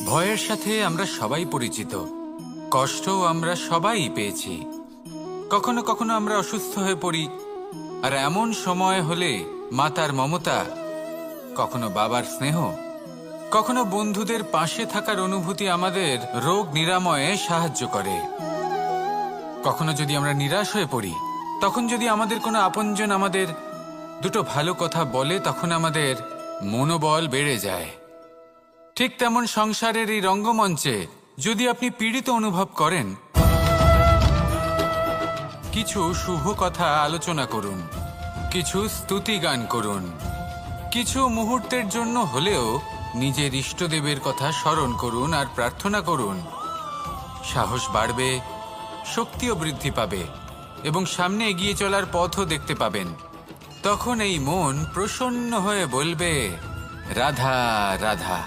ভয়ের সাথে আমরা সবাই পরিচিত, কষ্টও আমরা সবাই পেয়েছি। কখনো কখনো আমরা অসুস্থ হয়ে পড়ি, আর এমন সময় হলে মাতার মমতা, কখনো বাবার স্নেহ, কখনো বন্ধুদের পাশে থাকার অনুভূতি আমাদের রোগ নিরাময়ে সাহায্য করে। কখনো যদি আমরা নিরাশ হয়ে পড়ি, তখন যদি আমাদের কোনো আপনজন আমাদের দুটো ভালো কথা বলে, তখন আমাদের মনোবল বেড়ে যায়। ঠিক তেমন সংসারের এই রঙ্গমঞ্চে যদি আপনি পীড়িত অনুভব করেন, কিছু শুভ কথা আলোচনা করুন, কিছু স্তুতি গান করুন, কিছু মুহূর্তের জন্য হলেও নিজের ইষ্টদেবের কথা স্মরণ করুন আর প্রার্থনা করুন। সাহস বাড়বে, শক্তিও বৃদ্ধি পাবে এবং সামনে এগিয়ে চলার পথও দেখতে পাবেন। তখন এই মন প্রসন্ন হয়ে বলবে, রাধা রাধা।